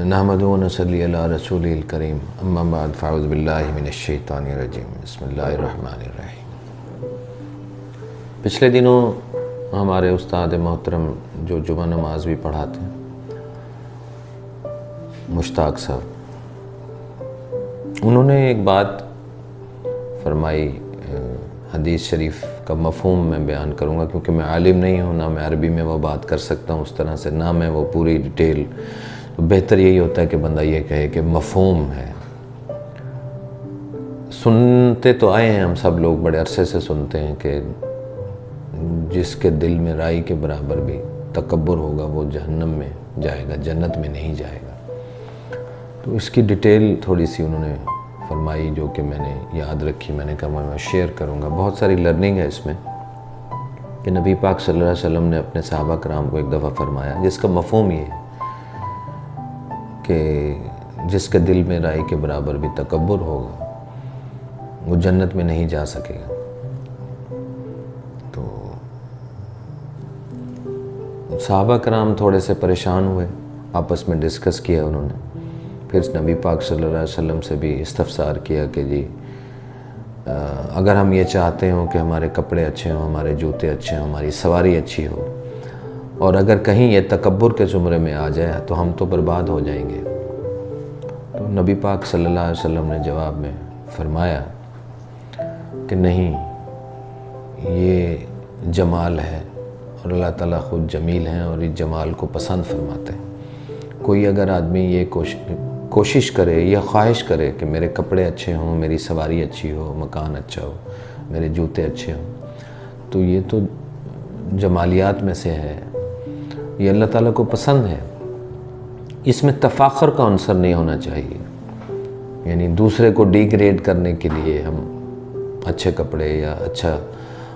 نحمدہ و نصلی علی رسولہ الکریم اما بعد فاعوذ باللہ من الشیطان الرجیم بسم اللہ الرحمن الرحیم۔ پچھلے دنوں ہمارے استاد محترم جو جمعہ نماز بھی پڑھاتے ہیں مشتاق صاحب، انہوں نے ایک بات فرمائی، حدیث شریف کا مفہوم میں بیان کروں گا کیونکہ میں عالم نہیں ہوں، نہ میں عربی میں وہ بات کر سکتا ہوں اس طرح سے، نہ میں وہ پوری ڈیٹیل، تو بہتر یہی ہوتا ہے کہ بندہ یہ کہے کہ مفہوم ہے۔ سنتے تو آئے ہیں ہم سب لوگ، بڑے عرصے سے سنتے ہیں کہ جس کے دل میں رائی کے برابر بھی تکبر ہوگا وہ جہنم میں جائے گا، جنت میں نہیں جائے گا۔ تو اس کی ڈیٹیل تھوڑی سی انہوں نے فرمائی جو کہ میں نے یاد رکھی، میں نے کہا میں شیئر کروں گا۔ بہت ساری لرننگ ہے اس میں کہ نبی پاک صلی اللہ علیہ وسلم نے اپنے صحابہ کرام کو ایک دفعہ فرمایا جس کا مفہوم یہ ہے کہ جس کے دل میں رائی کے برابر بھی تکبر ہوگا وہ جنت میں نہیں جا سکے گا۔ تو صحابہ کرام تھوڑے سے پریشان ہوئے، آپس میں ڈسکس کیا انہوں نے، پھر نبی پاک صلی اللہ علیہ وسلم سے بھی استفسار کیا کہ جی اگر ہم یہ چاہتے ہوں کہ ہمارے کپڑے اچھے ہوں، ہمارے جوتے اچھے ہوں، ہماری سواری اچھی ہو، اور اگر کہیں یہ تکبر کے زمرے میں آ جائے تو ہم تو برباد ہو جائیں گے۔ تو نبی پاک صلی اللہ علیہ وسلم نے جواب میں فرمایا کہ نہیں، یہ جمال ہے اور اللہ تعالیٰ خود جمیل ہیں اور اس جمال کو پسند فرماتے ہیں۔ کوئی اگر آدمی یہ کوشش کرے یا خواہش کرے کہ میرے کپڑے اچھے ہوں، میری سواری اچھی ہو، مکان اچھا ہو، میرے جوتے اچھے ہوں، تو یہ تو جمالیات میں سے ہے، یہ اللہ تعالیٰ کو پسند ہے۔ اس میں تفاخر کا عنصر نہیں ہونا چاہیے، یعنی دوسرے کو ڈی گریڈ کرنے کے لیے ہم اچھے کپڑے یا اچھا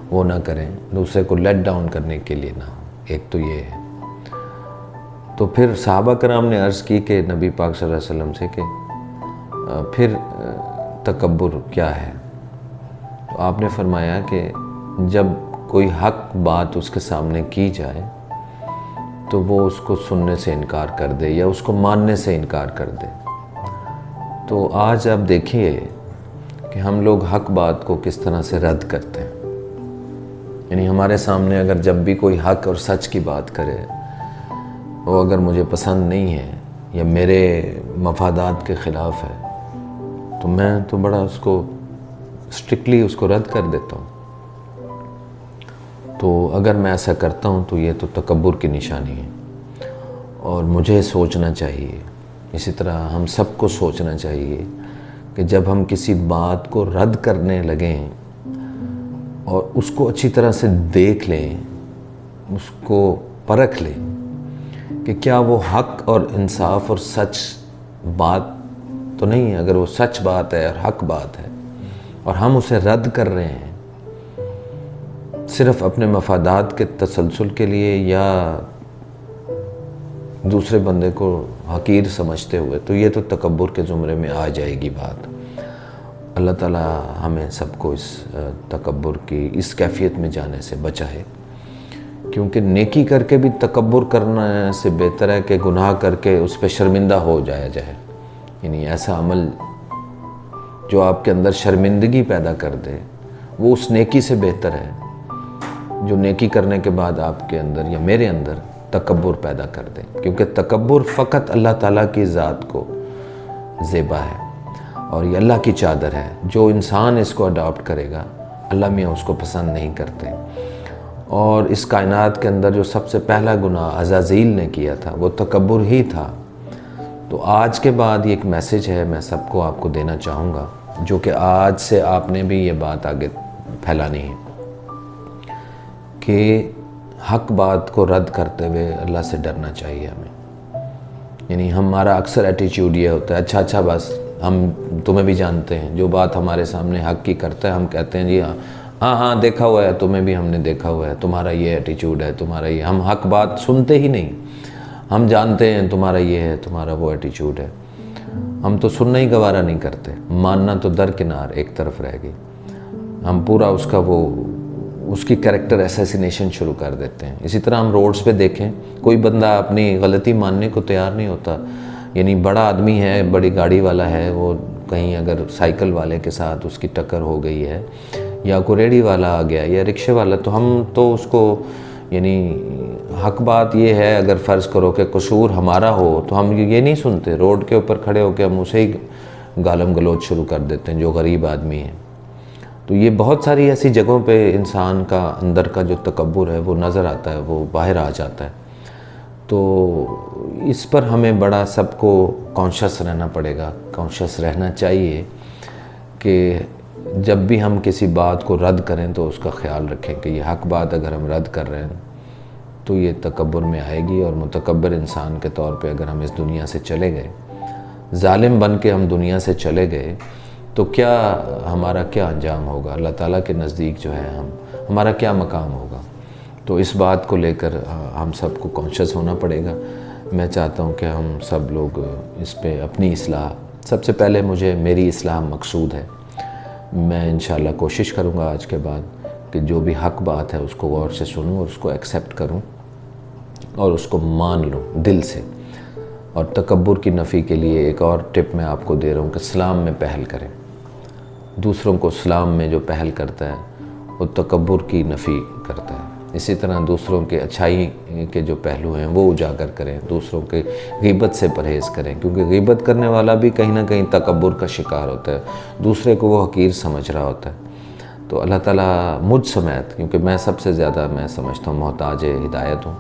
وہ نہ کریں، دوسرے کو لیٹ ڈاؤن کرنے کے لیے نہ ہو، ایک تو یہ ہے۔ تو پھر صحابہ کرام نے عرض کی کہ نبی پاک صلی اللہ علیہ وسلم سے کہ پھر تکبر کیا ہے؟ تو آپ نے فرمایا کہ جب کوئی حق بات اس کے سامنے کی جائے تو وہ اس کو سننے سے انکار کر دے یا اس کو ماننے سے انکار کر دے۔ تو آج آپ دیکھیے کہ ہم لوگ حق بات کو کس طرح سے رد کرتے ہیں، یعنی ہمارے سامنے اگر جب بھی کوئی حق اور سچ کی بات کرے، وہ اگر مجھے پسند نہیں ہے یا میرے مفادات کے خلاف ہے تو میں تو بڑا اس کو اسٹرکٹلی اس کو رد کر دیتا ہوں۔ تو اگر میں ایسا کرتا ہوں تو یہ تو تکبر کی نشانی ہے، اور مجھے سوچنا چاہیے، اسی طرح ہم سب کو سوچنا چاہیے کہ جب ہم کسی بات کو رد کرنے لگیں اور اس کو اچھی طرح سے دیکھ لیں، اس کو پرکھ لیں کہ کیا وہ حق اور انصاف اور سچ بات تو نہیں ہے۔ اگر وہ سچ بات ہے اور حق بات ہے اور ہم اسے رد کر رہے ہیں صرف اپنے مفادات کے تسلسل کے لیے یا دوسرے بندے کو حقیر سمجھتے ہوئے، تو یہ تو تکبر کے زمرے میں آ جائے گی بات۔ اللہ تعالیٰ ہمیں سب کو اس تکبر کی اس کیفیت میں جانے سے بچائے، کیونکہ نیکی کر کے بھی تکبر کرنا سے بہتر ہے کہ گناہ کر کے اس پہ شرمندہ ہو جایا جائے، یعنی ایسا عمل جو آپ کے اندر شرمندگی پیدا کر دے وہ اس نیکی سے بہتر ہے جو نیکی کرنے کے بعد آپ کے اندر یا میرے اندر تکبر پیدا کر دے، کیونکہ تکبر فقط اللہ تعالیٰ کی ذات کو زیبا ہے اور یہ اللہ کی چادر ہے۔ جو انسان اس کو اڈاپٹ کرے گا اللہ میاں اس کو پسند نہیں کرتے۔ اور اس کائنات کے اندر جو سب سے پہلا گناہ عزازیل نے کیا تھا وہ تکبر ہی تھا۔ تو آج کے بعد یہ ایک میسیج ہے، میں سب کو آپ کو دینا چاہوں گا، جو کہ آج سے آپ نے بھی یہ بات آگے پھیلانی ہے کہ حق بات کو رد کرتے ہوئے اللہ سے ڈرنا چاہیے ہمیں۔ یعنی ہمارا اکثر ایٹیچیوڈ یہ ہوتا ہے اچھا بس ہم تمہیں بھی جانتے ہیں، جو بات ہمارے سامنے حق کی کرتا ہے ہم کہتے ہیں جی ہاں دیکھا ہوا ہے، تمہیں بھی ہم نے دیکھا ہوا ہے، تمہارا یہ ایٹیچیوڈ ہے، تمہارا یہ، ہم حق بات سنتے ہی نہیں، ہم جانتے ہیں تمہارا یہ ہے، تمہارا وہ ایٹیچیوڈ ہے، ہم تو سننا ہی گوارا نہیں کرتے، ماننا تو درکنار ایک طرف رہ گئی، ہم پورا اس کی کریکٹر اسیسینیشن شروع کر دیتے ہیں۔ اسی طرح ہم روڈز پہ دیکھیں، کوئی بندہ اپنی غلطی ماننے کو تیار نہیں ہوتا یعنی بڑا آدمی ہے، بڑی گاڑی والا ہے، وہ کہیں اگر سائیکل والے کے ساتھ اس کی ٹکر ہو گئی ہے یا کوئی ریڑھی والا آ گیا یا رکشے والا، تو ہم تو اس کو یعنی حق بات یہ ہے، اگر فرض کرو کہ قصور ہمارا ہو تو ہم یہ نہیں سنتے، روڈ کے اوپر کھڑے ہو کے ہم اسے ہی گالم گلوچ شروع کر دیتے ہیں جو غریب آدمی ہے۔ تو یہ بہت ساری ایسی جگہوں پہ انسان کا اندر کا جو تکبر ہے وہ نظر آتا ہے، وہ باہر آ جاتا ہے۔ تو اس پر ہمیں بڑا سب کو کانشیس رہنا پڑے گا، کانشیس رہنا چاہیے کہ جب بھی ہم کسی بات کو رد کریں تو اس کا خیال رکھیں کہ یہ حق بات اگر ہم رد کر رہے ہیں تو یہ تکبر میں آئے گی، اور متکبر انسان کے طور پہ اگر ہم اس دنیا سے چلے گئے، ظالم بن کے ہم دنیا سے چلے گئے، تو کیا ہمارا کیا انجام ہوگا، اللہ تعالیٰ کے نزدیک جو ہے ہمارا کیا مقام ہوگا۔ تو اس بات کو لے کر ہم سب کو کانشیس ہونا پڑے گا۔ میں چاہتا ہوں کہ ہم سب لوگ اس پہ اپنی اصلاح، سب سے پہلے میری اصلاح مقصود ہے۔ میں انشاءاللہ کوشش کروں گا آج کے بعد کہ جو بھی حق بات ہے اس کو غور سے سنوں اور اس کو ایکسیپٹ کروں اور اس کو مان لوں دل سے۔ اور تکبر کی نفی کے لیے ایک اور ٹپ میں آپ کو دے رہا ہوں کہ سلام میں پہل کریں۔ دوسروں کو سلام میں جو پہل کرتا ہے وہ تکبر کی نفی کرتا ہے۔ اسی طرح دوسروں کے اچھائی کے جو پہلو ہیں وہ اجاگر کریں، دوسروں کے غیبت سے پرہیز کریں، کیونکہ غیبت کرنے والا بھی کہیں نہ کہیں تکبر کا شکار ہوتا ہے، دوسرے کو وہ حقیر سمجھ رہا ہوتا ہے۔ تو اللہ تعالیٰ مجھ سمیت، کیونکہ میں سب سے زیادہ میں سمجھتا ہوں محتاج ہدایت ہوں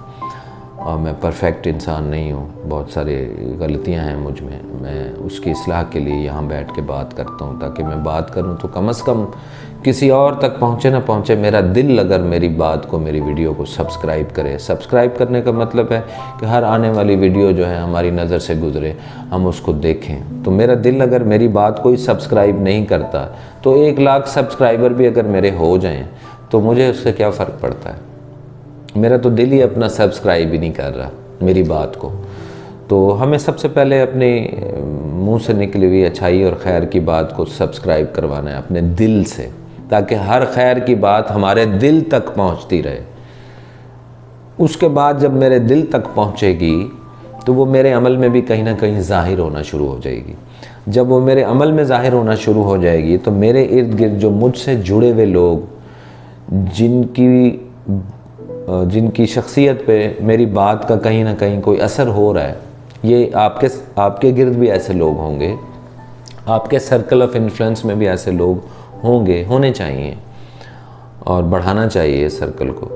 اور میں پرفیکٹ انسان نہیں ہوں، بہت ساری غلطیاں ہیں مجھ میں اس کی اصلاح کے لیے یہاں بیٹھ کے بات کرتا ہوں، تاکہ میں بات کروں تو کم از کم کسی اور تک پہنچے نہ پہنچے، میرا دل اگر میری بات کو، میری ویڈیو کو سبسکرائب کرے۔ سبسکرائب کرنے کا مطلب ہے کہ ہر آنے والی ویڈیو جو ہے ہماری نظر سے گزرے، ہم اس کو دیکھیں۔ تو میرا دل اگر میری بات کوئی سبسکرائب نہیں کرتا تو 1,00,000 سبسکرائبر بھی اگر میرے ہو جائیں تو مجھے اس سے کیا فرق پڑتا ہے؟ میرا تو دل ہی اپنا سبسکرائب ہی نہیں کر رہا میری بات کو۔ تو ہمیں سب سے پہلے اپنے منہ سے نکلی ہوئی اچھائی اور خیر کی بات کو سبسکرائب کروانا ہے اپنے دل سے، تاکہ ہر خیر کی بات ہمارے دل تک پہنچتی رہے۔ اس کے بعد جب میرے دل تک پہنچے گی تو وہ میرے عمل میں بھی کہیں نہ کہیں ظاہر ہونا شروع ہو جائے گی۔ جب وہ میرے عمل میں ظاہر ہونا شروع ہو جائے گی تو میرے ارد گرد جو مجھ سے جڑے ہوئے لوگ، جن کی شخصیت پہ میری بات کا کہیں نہ کہیں کوئی اثر ہو رہا ہے، یہ آپ کے گرد بھی ایسے لوگ ہوں گے، آپ کے سرکل آف انفلوئنس میں بھی ایسے لوگ ہونے چاہیے، اور بڑھانا چاہیے اس سرکل کو،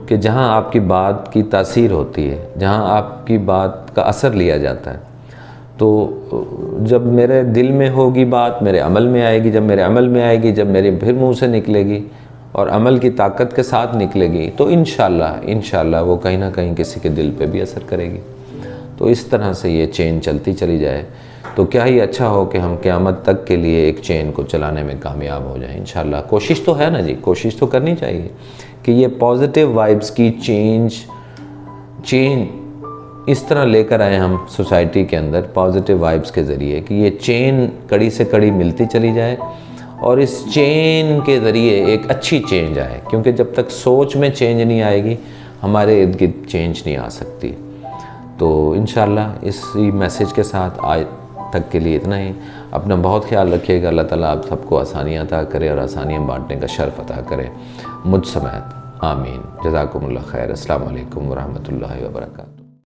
کہ جہاں آپ کی بات کی تاثیر ہوتی ہے، جہاں آپ کی بات کا اثر لیا جاتا ہے۔ تو جب میرے دل میں ہوگی بات، میرے عمل میں آئے گی، جب میرے عمل میں آئے گی، جب میرے پھر منہ سے نکلے گی اور عمل کی طاقت کے ساتھ نکلے گی، تو انشاءاللہ وہ کہیں نہ کہیں کسی کے دل پہ بھی اثر کرے گی۔ تو اس طرح سے یہ چین چلتی چلی جائے تو کیا ہی اچھا ہو کہ ہم قیامت تک کے لیے ایک چین کو چلانے میں کامیاب ہو جائیں انشاءاللہ۔ کوشش تو ہے نا جی، کوشش تو کرنی چاہیے کہ یہ پازیٹیو وائبس کی چین اس طرح لے کر آئیں ہم سوسائٹی کے اندر، پازیٹیو وائبس کے ذریعے، کہ یہ چین کڑی سے کڑی ملتی چلی جائے اور اس چین کے ذریعے ایک اچھی چینج آئے، کیونکہ جب تک سوچ میں چینج نہیں آئے گی ہمارے ارد گرد چینج نہیں آ سکتی۔ تو انشاءاللہ اسی میسیج کے ساتھ آج تک کے لیے اتنا ہی۔ اپنا بہت خیال رکھیے گا، اللہ تعالیٰ آپ سب کو آسانیاں عطا کرے اور آسانیاں بانٹنے کا شرف عطا کرے، مجھ سمیت۔ آمین۔ جزاکم اللہ خیر۔ السلام علیکم ورحمۃ اللہ وبرکاتہ۔